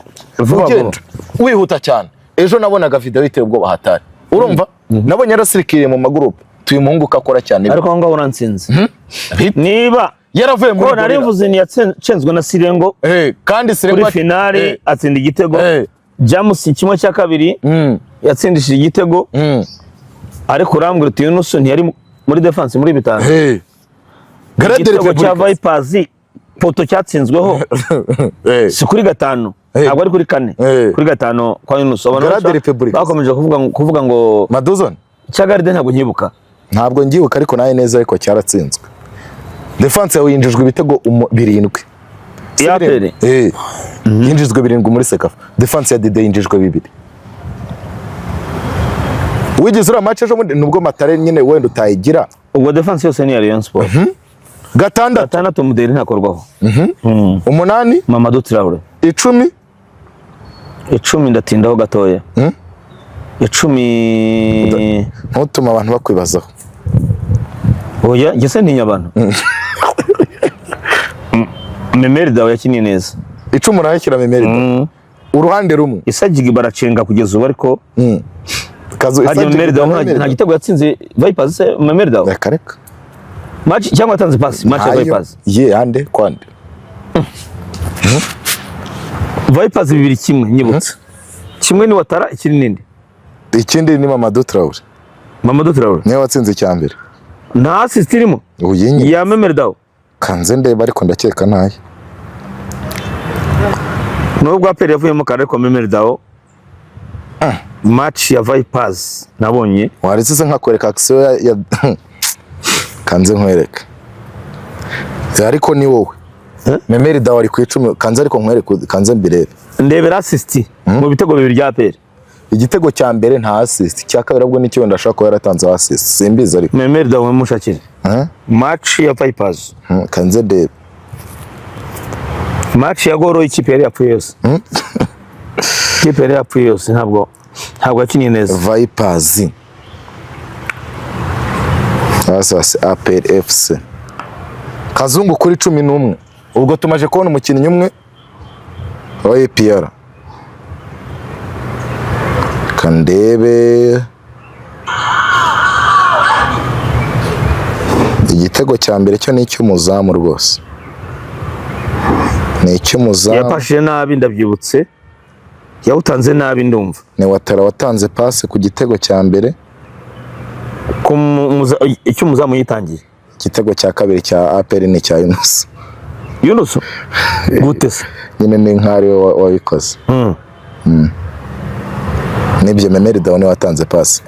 wihuta cyane ejo nabonaga video iteye ubwoba hatari urumva nabonye yarasirikiriye mu magroupe tuyimunguka akora cyane ariko ngo uransinze niba yaravuye muri nari mvuze ni yacenzwe na Sirengo kandi Sirengo kuri finale atsinda igitego James kimwe cya kabiri yatsindishije igitego ariko urambwira uti Yunus ntiyari muri defense muri bitanu Garade Republic cya Vipers poto cyatsinzweho si kuri gatanu ntabwo ari kuri kane kuri gatanu kwa Yunus bakomeje kuvuga ngo Maduzone cya Garde ntabwo nyibuka ntabwo ngibuka ariko naye neza ariko cyaratsinzwe defense yawe yinjijwe ibitego 7 yapere yinjijwe 7 muri Sekafa defense ya Didier yinjijwe 2 wigeze ura match ejo nubwo Matare nyine wenda utayigira ubwo defense yose ni ya Rayon Sport gatandatu Muderi ntakorwaho 8 Mamadou Traoré 10 ndatindaho gatoya 10 ntutuma abantu bakwibazaho oya ngese ntinya abantu Memerida yakiniye neza 10 urayakira Memerida uruhande rumwe Isagigi baracenga kugeza ubu ariko kazo Memerida nta gitego yatsinze Vipers se Memerida kareka match cyangwa atanze pass match ya Vipers ande kwande Vipers 2-1 nyibutse kimwe ni Watara ikindi ni Mamadou Traoré niwe watsinze icyambere nta assist irimo ya Memerida kanze ndeba ariko ndakeka naye nubwo aperi yavuyemo kare ko Memerida match ya Vipers nabonye waretse se nkakwereka action ya kanze nkwereka ariko ni wowe Memerida wari ku 10 kanze ariko nkwereka kanze mbirebe ndebera assist mu bitego 2 bya aperi igitego cya mbere nta assist cya kabiri ubwo nicyo ndashaka ko yaratanze assist simbiza ariko Memerida we mushakire match ya Vipers kanze de match ya goro ikipe yari yapfuye yose ikipe yari yapfuye yose ntabwo yakiniye neza Vipers asase APR FC Kazungu kuri 11 ubwo tumaje kubona umukinnyi umwe wa APR kandebe igitego cya mbere cyo ni icy'umuzamu rwose ni icy'umuzamu yapashije nabi ndabyibutse yawutanze nabi ndumva ni Watara watanze passe ku gitego cya mbere icy'umuzamu yitangiye igitego cya kabiri cya APR ni cya Yunus gute se nyine ni nkari wabikoze nibyo Memerida watanze passe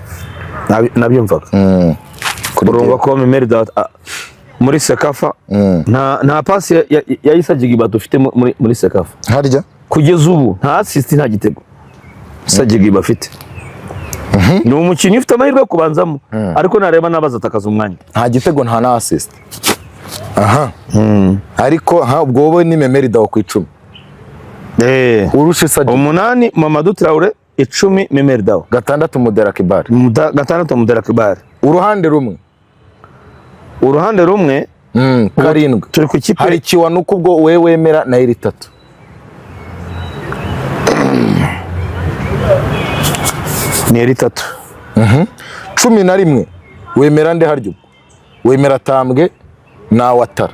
nabyumvaga urumva ko Memerida muri Sekafa nta pasi yahise Jigiba dufite muri Sekafa harya kugeza ubu nta assist nta gitego Jigiba afite ni umukinnyi ufite amahirwe yo kubanzamo ariko nareba nabaza atakaza umwanya nta gitego nta na assist ariko ubwo wowe ni Memerida wo ku 10 urusha Sadio 8 Mamadou Traoré 10 Memerida 6 Mudera Kibari 6 Mudera Kibari uruhande rumwe karindwi turi ku kipe hari Kiwanuka ubwo wewe wemera na iri 3 ni iri 3 11 wemera nde haryo wemera Tambwe na Watara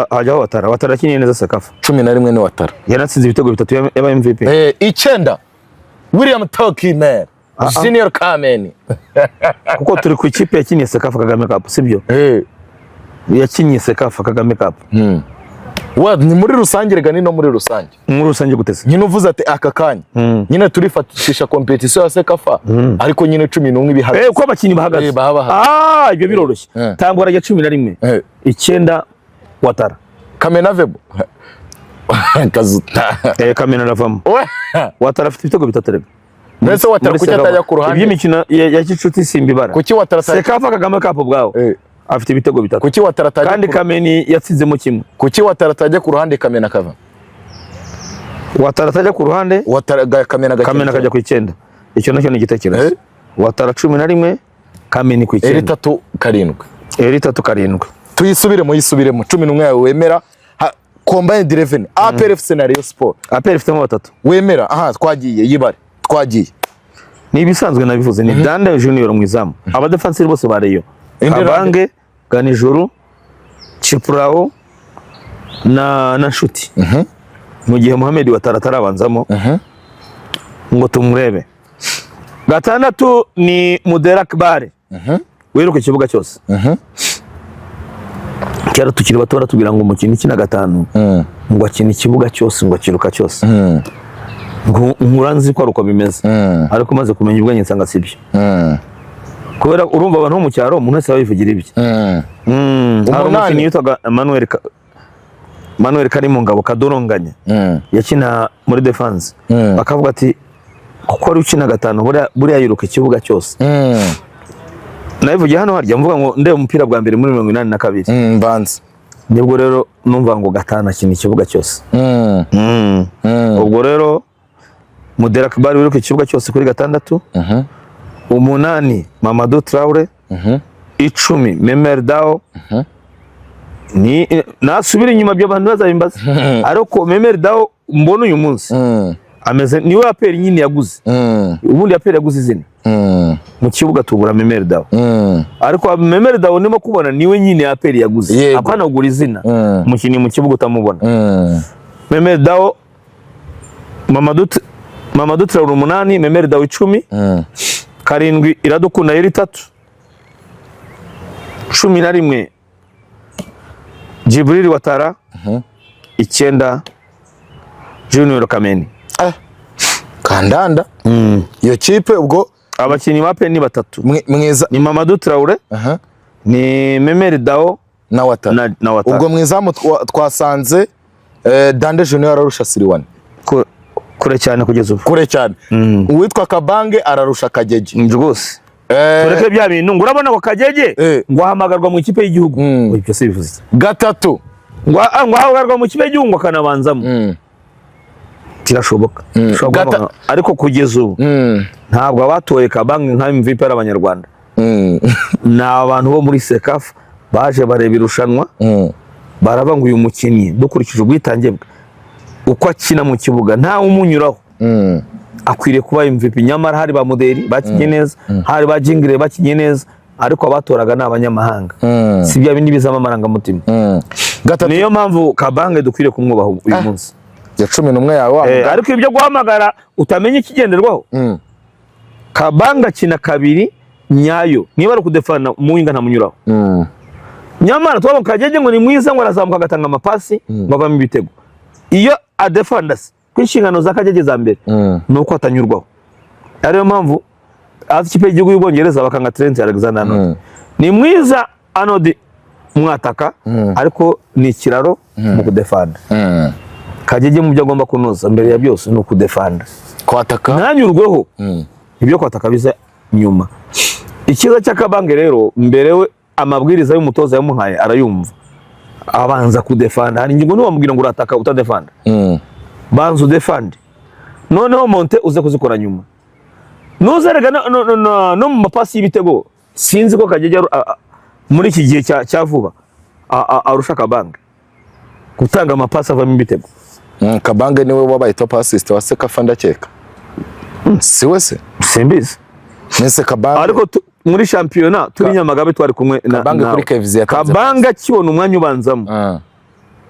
hajya Watara kinye neza Sekafa 11 ni Watara yanatsinze ibitego 3 yaba MVP 9 William Toki man Junior Kameni kuko turi ku ikipe yakinye Sekafa Kagame Cup sibyo yakinye Sekafa Kagame Cup ni muri rusange rega no muri rusange gutese nyine uvuze ati aka kanya nyine turifatisha competition ya Sekafa ariko nyine 11 bihagaze ko abakinyi bahagaze ibyo biroroshye tangwa rya 11 9 Watara Kamena Vebo kazuta Kamena ravamo Watara afite ibitego 3 rega mbese Watara kuki atajya ku ruhande iby'imikino ya Kicuti Simbibara kuki Watara Sekafa Kagame Cup bwawo afite ibitego 3 kuki Watara atajya kandi Kameni yatsinzemo kimwe kuki Watara atajya ku ruhande Kamena kava Watara atajya ku ruhande Watara Kamena kajya ku 9 icyo nacyo ni igitekerezo Watara 11 Kameni ku 9 eri 3 karindwi tuyisubiremo 11 yawe wemera combined 11 APR FC na Rayon Sport APR FC mo 3 wemera twagiye yibare twagiye ni ibisanzwe nabivuze ni Danda Junior mwizamu aba defenseur bose bareyo Kabange Ganijuru Chiprao na Nshuti mu gihe Mohamed Watara tarabanzamo ngo tumurebe 6 ni Mudera Kibari wiruka ikibuga cyose cyara tukiri bato baratubwira ngo umukino kina 5 ngo akina ikibuga cyose ngo akiruka cyose nkuranzi ko aruko bimeze ariko maze kumenya ubwenge nsanga sibyo kubera urumva abantu mu cyaro umuntu wese abivugira ibye umukinnyi yitwaga Manuel Karimungabo Kadoronganya yakina muri defense bakavuga ati kuko ari ukina 5 buriya yiruka ikibuga cyose nabivugiye hano harya mvuga ngo ndebe umupira bwa mbere muri 82 mbanza nibwo rero numva ngo 5 akina ikibuga cyose ubwo rero Mudera Kibari wiruka ikibuga cyose kuri 6 8 Mamadou Traoré 10 Memerida ni nasubira inyuma byo abantu bazabimbaza ariko Memerida mbona uyu munsi ameze niwe APR nyine yaguze ubundi APR yaguze izina mu kibuga tubura Memerida ariko Memerida nimo kubona niwe nyine APR yaguze apana gura izina umukinnyi mu kibuga utamubona Memerida Mamadou Traoré 8 Memerida 10 karindwi Iradukunda iri 3 11 Jibril Watara 9 Junior Kameni kandanda iyo kipe ubwo abakinnyi bape ni 3 mwiza ni Mamadou Traoré ni Memerida na Watara ubwo mwizamu twasanze Dande Junior ararusha Siriwane kure cyane kugeza ubu kure cyane uwitwa Kabange ararusha Kagege rwose tureke bya bintu ngo urabona ko Kagege ngo ahamagarwa mu ikipe y'igihugu ibyo se bivuze 3 ngo ahamagarwa mu ikipe y'igihugu akanabanzamo tirashoboka ariko kugeza ubu ntabwo abatoye Kabange nka MVP y'Abanyarwanda na abantu bo muri Sekafa baje bareba irushanwa baraba ngo uyu mukinnyi dukurikije ubwitange bwe uko akina mu kibuga nta umunyuraho akwiriye kuba MVP nyamara hari ba modeli bakinye neza hari ba Jingire bakinye neza ariko abatoraga n'abanyamahanga si bya bindi bizama amaranga mutima niyo mpamvu Kabange dukwiriye kumwubaha uyu munsi ya 11 yawe ariko ibyo guhamagara utamenye ikigenderwaho Kabange akina 2 nyayo niba ari kudefana muwinga ntamunyuraho nyamara twabona Kagege ngo ni mwiza ngo arazamuka agatanga amapasi ngo avamo ibitego iyo adefanda kwinshingano za Kagege za mbere nuko atanyurwaho ariyo mpamvu azi ikipe y'igihugu y'Ubwongereza bakanga Trent Alexander-Arnold ni mwiza Arnold mwataka ariko ni ikiraro mu kudefanda Kagege mu byo agomba kunoza mbere ya byose no kudefanda kwataka nanyurweho ibyo kwataka biza nyuma ikiza cy'akabange rero mbere we amabwiriza y'umutoza yamuhaye arayumva abanza kudefanda hari ingingo ni wamubwira ngo urataka utadefanda banza udefande noneho monte uze kuzikora nyuma nuzerega no mu mapasi y'ibitego sinzi ko Kagege muri iki gihe cya vuba arusha Kabange gutanga amapasi avamo ibitego. Kabange niwe wabaye top assist wa Sekafa ndakeka si wese simbizi nese Kabange ariko muri championnat turi Nyamagabe twari kumwe na Kabange kuri Kevzi yatanze Kabange akibona umwanya ubanzamo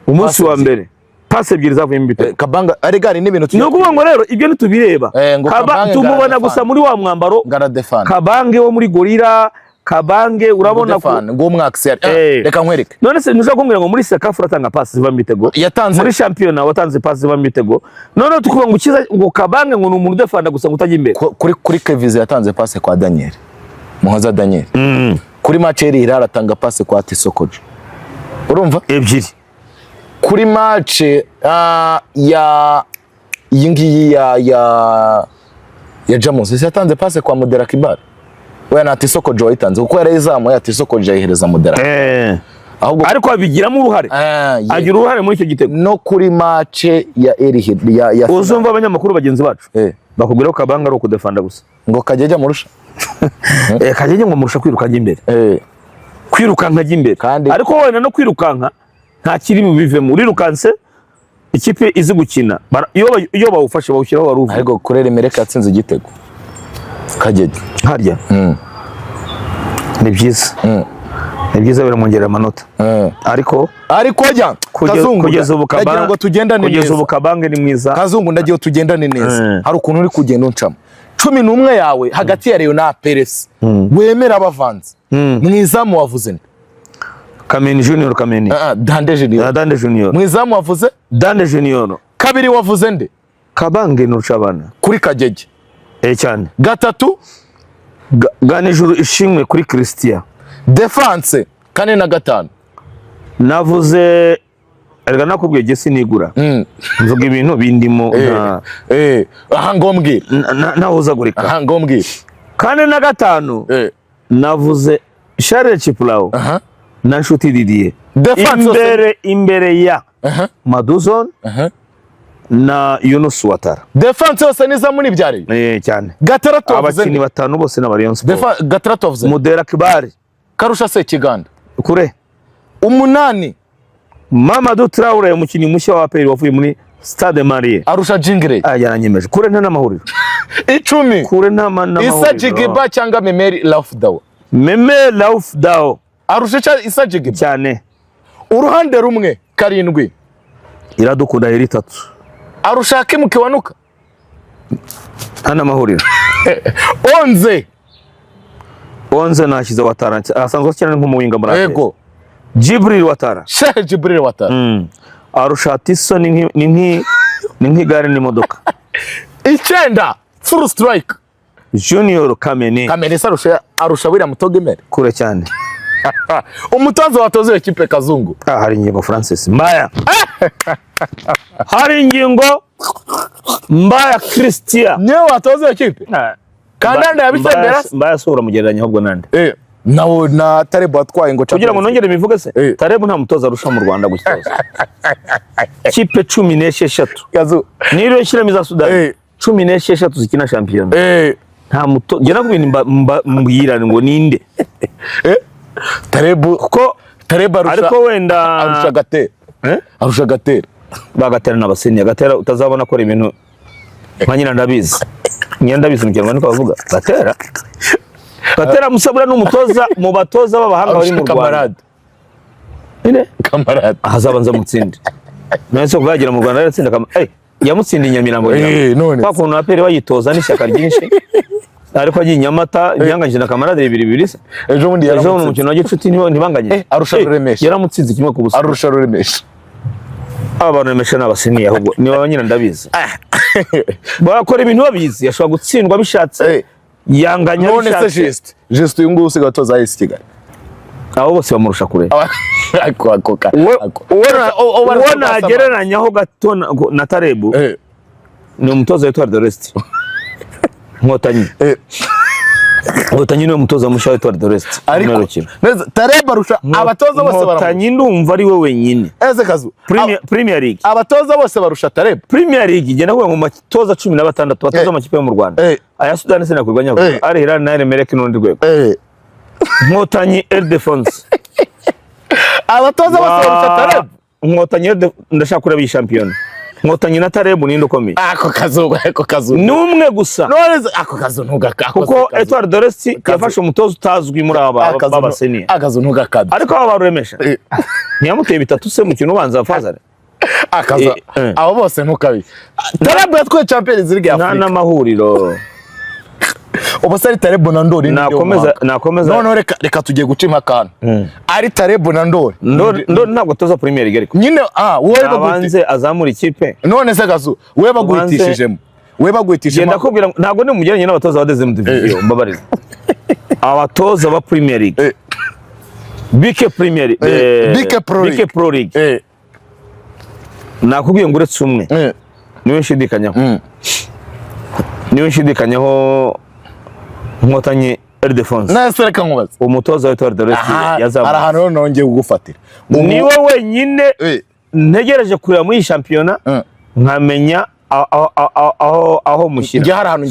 umunsi wa mbere pasi ebyiri zavuyemo ibitego Kabange arigari n'ibintu no kuvuga ngo rero ibyo ntitubireba tumubona gusa muri wa mwambaro Kabange wo muri Gorilla Kabange urabona ko ngo umwakisi reka nkwereke none se nuza kumbwira ngo muri Sekafa uratanga pasi ziva mu bitego muri championnat watanze pasi ziva mu bitego none tukuvuga ngo ukiza ngo Kabange ngo ni umuntu udefanda gusa ngo utajya imbere kuri Kevzi yatanze pasi kwa Daniel Muhoza Daniel kuri match iri aratanga pasi kwa Tisokoje urumva ebyiri kuri match ya yingi ya Jamus yatanze pasi kwa Mudera Kibar we na Tisokoje wayitanze kuko yarayizamu ya Tisokoje yayihereza Mudera ahubwo ariko abigiramo uruhare agira uruhare muri icyo gitego no kuri match ya Erihid ya uzumva abanyamakuru bagenzi bacu bakubwira ko Kabange ari ukudefanda gusa ngo Kagege amurusha Kagege ngo amurusha kwirukanka imbere kwirukanka ajya imbere ariko wowe no kwirukanka nta kiri mu bivemo urirukanse ikipe izi gukina iyo bawufashe bawushyiraho waruvu ariko kurera Emereka yatsinze igitego Kagege harya ni byiza ni byiza biramwongerera amanota ariko ajya Kazungu kugeza ubu Kabange ngo tugendane neza kugeza ubu Kabange ni mwiza Kazungu ndagiye tugendane neza hari ukuntu uri kugenda uncamo 11 yawe hagati ya Leo na Perez wemera abavanze mwizamu wavuze nde Kameni Junior Kameni Dande Junior mwizamu wavuze Dande Junior kabiri wavuze nde Kabange n'urucabana kuri Kagege cyane gatatu Ganijuru ishimwe kuri Christian defense 4 na 5 navuze erega nakubwiye Jesse nigura mvuga ibintu bindimo aha ngombwira nahuzagurika aha ngombwira 4 na 5 navuze Charles Chiplao na Nshuti Didier imbere ya Maduzon na Yunus Watara defense yose niza muri byari cyane Gatarato abakinnyi batanu bose na Rayon Sport Gatarato Mudera Kibari Karusha Sekiganda kure umunani Mamadou Traoré umukinnyi mushya wa APR wavuye muri Stade Marie arusha Jingre yaranyemeje kure nta n'amahuriro 10 kure nta n'amahuriro Isa Jigiba cyangwa Memeri Laufdao arusha Isa Jigiba cyane uruhande rumwe 7 Iradukunda yari 3 arusha Hakim Kiwanuka nta n'amahuriro 11 nashyize Watara asanzwe cyane nk'umuwinga muri yego Jibril Watara Sheikh Jibril Watara arusha Tiso ni nk'igare n'imodoka 9 full strike Junior Kameni arusha William Mutogemere kure cyane umutoza watoze ekipe Kazungu hari ingingo Francis Mbaya hari ingingo Mbaya Christian niwe watoze ekipe kandanda yabitembera Mbaya sura mugereranya ahubwo nande nawo na Tarebu atwaye ngo kugira ngo nongere mivuge se Tarebu nta mutoza arusha mu Rwanda gutoza kipe 16 Kazu niro yishira miza Sudan 16 zikina champion nta muto gena kubintu mbwira ngo ninde Tarebu ko Tarebu arusha ariko wenda arusha Gatera arusha Gatera bagatera n'abaseni Gatera utazabona ko ibintu nkanyina ndabizi ndabizi mu Rwanda niko bavuga Gatera musabura n'umutoza mu batoza b'abahanga bari mu Rwanda kamarade ahazabanza mutsinde nase kuvagira mu Rwanda yaratsinda yamutsinda Nyamirambo kwa kuntu APR bayitoza n'ishyaka ryinshi ariko agiye Nyamata byanganje na kamarade 2-2 ejo bundi yaramutsinze umukino wa gicuti ntibanganye arusha Ruremesha yaramutsinze kimwe ku busa arusha Ruremesha abantu Ruremesha n'abaseni ahubwo ni abanyina ndabizi bakora ibintu babizi yashobora gutsindwa bishatse yanganya none se Just uyu nguyu usigaye atoza AS Kigali abo bose bamurusha kure uwo nagereranyaho gato na Tarebu ni umutoza witwa Dorest Nkotanyi Nkotanyi ni umutoza mushya witwa Dorest neza Tarebu arusha abatoza bose Nkotanyi ndumva ari we wenyine eze kazu Premier League abatoza bose barusha Tarebu Premier League igenda kuvuga mu matoza 16 batoza amakipe yo mu Rwanda aya Sudani se nakwirwanya ari Hilal na Emelec n'undi rwego Nkotanyi Defense abatoza bose barusha Tarebu Nkotanyi ndashaka kureba iyi champion Nkotanyi na Tarebu ni ndokomeye ako kazu numwe gusa none ako kazu ntugaka kuko Etoile de l'Est yafashe umutozo utazwi muri aba babaseniye akazu ntugakabye ariko aba baremesha ntiyamuteye bitatu se mu kintu ubanza fazare akaza abo bose ntukabi Tarebu yatwaye Champions League ya Afrika nta namahuriro ubusari Tarebu na Ndori nakomeza none reka tugiye guca impakana ari Tarebu na Ndori ntabwo toza Premier League ariko nyine wowe babanze azamura ikipe none se gazu wowe baguhitishijemo genda kubwira ntabwo ni mugeranye n'abatoza badeze mu division mbabarira abatoza ba Premier League BK Premier BK Pro League nakubwiye ngo uretse umwe niwe nshidikanyaho Nkotanyi Defense nase reka nkubaza umutoza wa Etoile de l'Est yazamuye arahantu nongeye kugufatira niwe wenyine ntegereje kureba muri shampiyona nkamenya aho mushyira ngiye harahantu